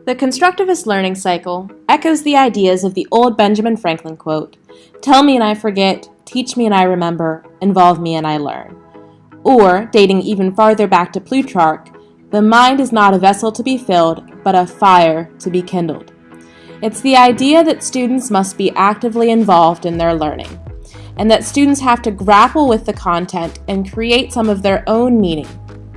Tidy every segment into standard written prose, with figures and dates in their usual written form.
The constructivist learning cycle echoes the ideas of the old Benjamin Franklin quote, "Tell me and I forget, teach me and I remember, involve me and I learn." Or, dating even farther back to Plutarch, "The mind is not a vessel to be filled, but a fire to be kindled." It's the idea that students must be actively involved in their learning, and that students have to grapple with the content and create some of their own meaning,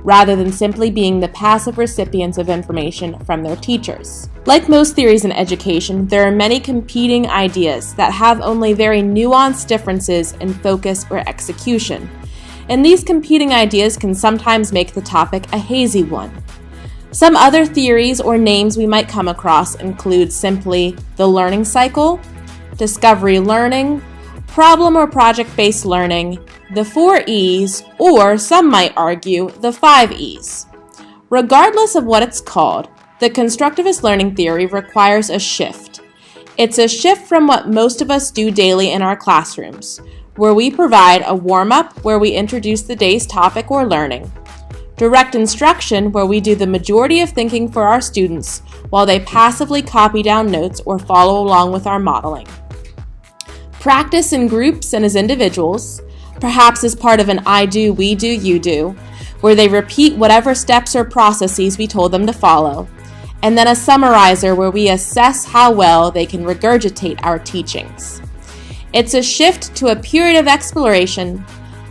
rather than simply being the passive recipients of information from their teachers. Like most theories in education, there are many competing ideas that have only very nuanced differences in focus or execution, and these competing ideas can sometimes make the topic a hazy one. Some other theories or names we might come across include simply the learning cycle, discovery learning, problem or project-based learning, the 4 E's, or some might argue the 5 E's. Regardless of what it's called, the constructivist learning theory requires a shift. It's a shift from what most of us do daily in our classrooms, where we provide a warm-up where we introduce the day's topic or learning, direct instruction where we do the majority of thinking for our students while they passively copy down notes or follow along with our modeling, practice in groups and as individuals, perhaps as part of an I do, we do, you do, where they repeat whatever steps or processes we told them to follow, and then a summarizer where we assess how well they can regurgitate our teachings. It's a shift to a period of exploration,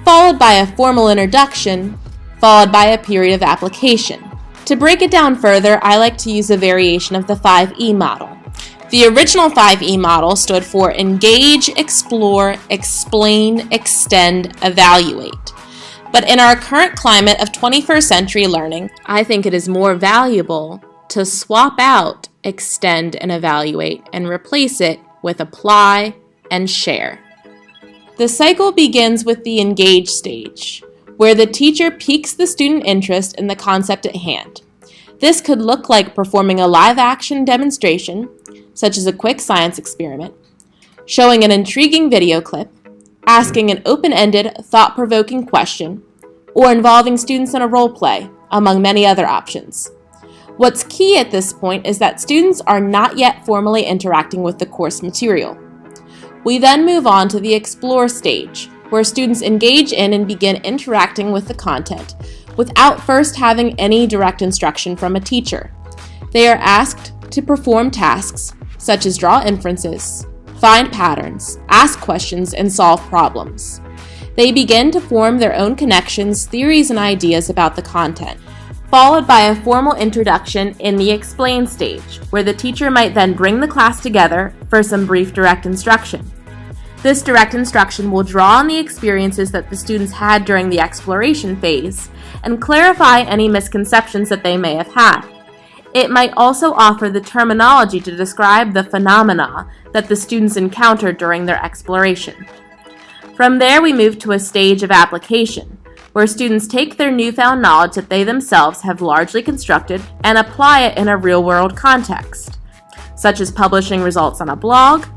followed by a formal introduction, followed by a period of application. To break it down further, I like to use a variation of the 5E model. The original 5E model stood for engage, explore, explain, extend, evaluate. But in our current climate of 21st century learning, I think it is more valuable to swap out extend and evaluate and replace it with apply and share. The cycle begins with the engage stage, where the teacher piques the student interest in the concept at hand. This could look like performing a live action demonstration, such as a quick science experiment, showing an intriguing video clip, asking an open-ended, thought-provoking question, or involving students in a role play, among many other options. What's key at this point is that students are not yet formally interacting with the course material. We then move on to the explore stage, where students engage in and begin interacting with the content without first having any direct instruction from a teacher. They are asked to perform tasks such as draw inferences, find patterns, ask questions, and solve problems. They begin to form their own connections, theories, and ideas about the content, followed by a formal introduction in the explain stage, where the teacher might then bring the class together for some brief direct instruction. This direct instruction will draw on the experiences that the students had during the exploration phase and clarify any misconceptions that they may have had. It might also offer the terminology to describe the phenomena that the students encountered during their exploration. From there, we move to a stage of application, where students take their newfound knowledge that they themselves have largely constructed and apply it in a real-world context, such as publishing results on a blog,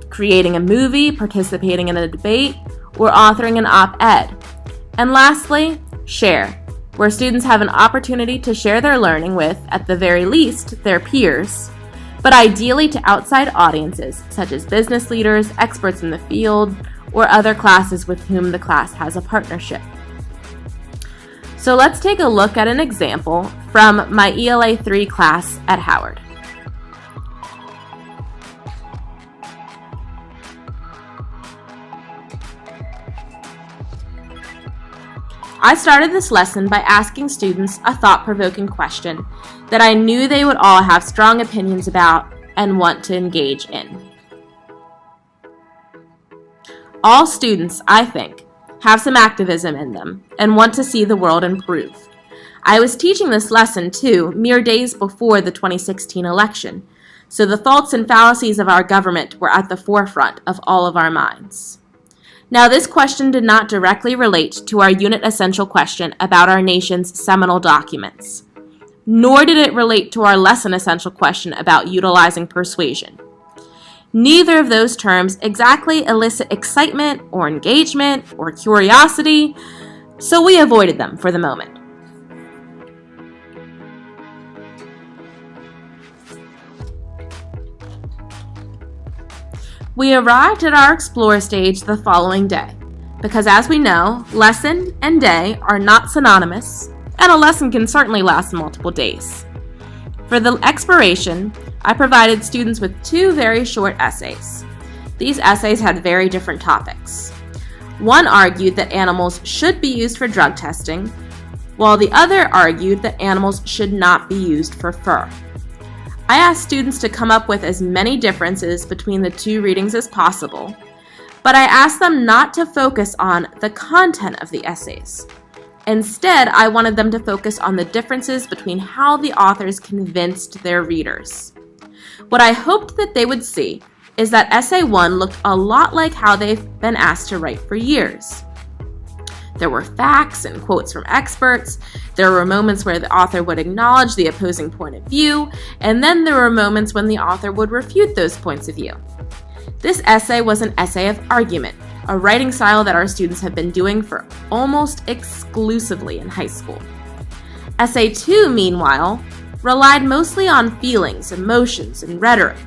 creating a movie, participating in a debate, or authoring an op-ed. And lastly, share, where students have an opportunity to share their learning with, at the very least, their peers, but ideally to outside audiences, such as business leaders, experts in the field, or other classes with whom the class has a partnership. So let's take a look at an example from my ELA 3 class at Howard. I started this lesson by asking students a thought-provoking question that I knew they would all have strong opinions about and want to engage in. All students, I think, have some activism in them and want to see the world improve. I was teaching this lesson, too, mere days before the 2016 election, so the faults and fallacies of our government were at the forefront of all of our minds. Now, this question did not directly relate to our unit essential question about our nation's seminal documents, nor did it relate to our lesson essential question about utilizing persuasion. Neither of those terms exactly elicit excitement or engagement or curiosity, so we avoided them for the moment. We arrived at our Explore stage the following day, because as we know, lesson and day are not synonymous, and a lesson can certainly last multiple days. For the exploration, I provided students with 2 very short essays. These essays had very different topics. One argued that animals should be used for drug testing, while the other argued that animals should not be used for fur. I asked students to come up with as many differences between the 2 readings as possible, but I asked them not to focus on the content of the essays. Instead, I wanted them to focus on the differences between how the authors convinced their readers. What I hoped that they would see is that Essay 1 looked a lot like how they've been asked to write for years. There were facts and quotes from experts, there were moments where the author would acknowledge the opposing point of view, and then there were moments when the author would refute those points of view. This essay was an essay of argument, a writing style that our students have been doing for almost exclusively in high school. Essay 2, meanwhile, relied mostly on feelings, emotions, and rhetoric.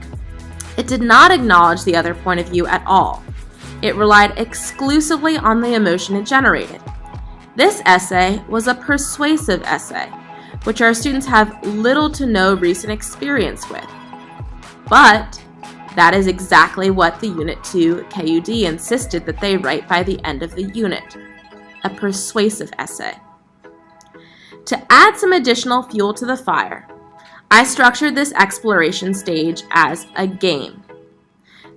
It did not acknowledge the other point of view at all. It relied exclusively on the emotion it generated. This essay was a persuasive essay, which our students have little to no recent experience with. But that is exactly what the Unit 2 KUD insisted that they write by the end of the unit, a persuasive essay. To add some additional fuel to the fire, I structured this exploration stage as a game.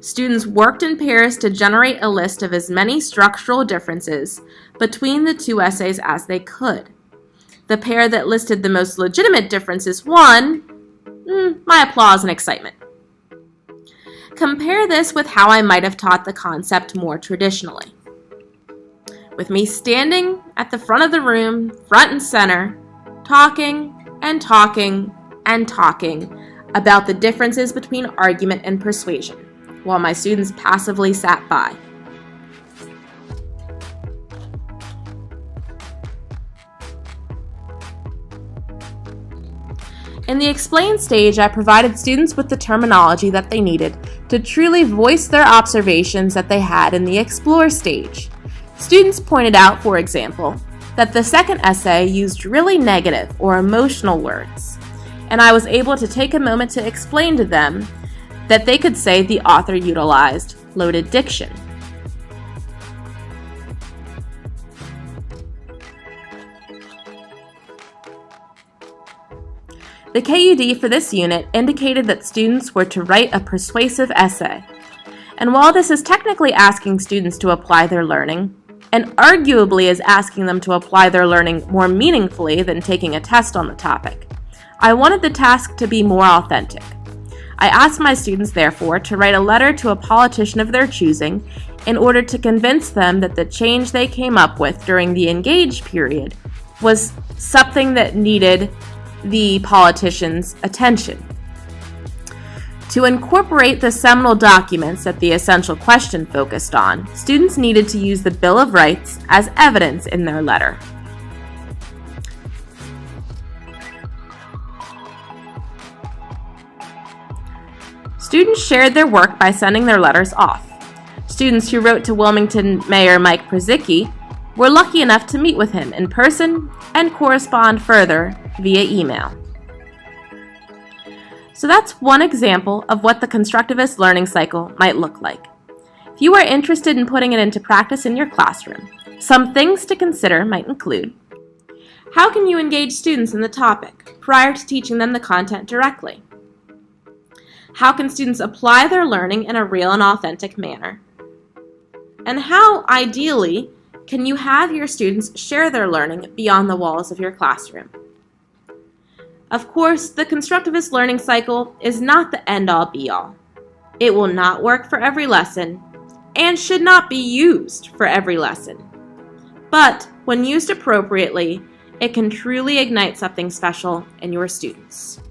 Students worked in pairs to generate a list of as many structural differences between the 2 essays as they could. The pair that listed the most legitimate differences won. My applause and excitement. Compare this with how I might have taught the concept more traditionally. With me standing at the front of the room, front and center, talking and talking and talking about the differences between argument and persuasion, while my students passively sat by. In the explain stage, I provided students with the terminology that they needed to truly voice their observations that they had in the explore stage. Students pointed out, for example, that the second essay used really negative or emotional words, and I was able to take a moment to explain to them that they could say the author utilized loaded diction. The KUD for this unit indicated that students were to write a persuasive essay. And while this is technically asking students to apply their learning, and arguably is asking them to apply their learning more meaningfully than taking a test on the topic, I wanted the task to be more authentic. I asked my students, therefore, to write a letter to a politician of their choosing in order to convince them that the change they came up with during the engage period was something that needed the politician's attention. To incorporate the seminal documents that the essential question focused on, students needed to use the Bill of Rights as evidence in their letter. Students shared their work by sending their letters off. Students who wrote to Wilmington Mayor Mike Przicki were lucky enough to meet with him in person and correspond further via email. So that's one example of what the constructivist learning cycle might look like. If you are interested in putting it into practice in your classroom, some things to consider might include: how can you engage students in the topic prior to teaching them the content directly? How can students apply their learning in a real and authentic manner? And how, ideally, can you have your students share their learning beyond the walls of your classroom? Of course, the constructivist learning cycle is not the end-all be-all. It will not work for every lesson and should not be used for every lesson. But when used appropriately, it can truly ignite something special in your students.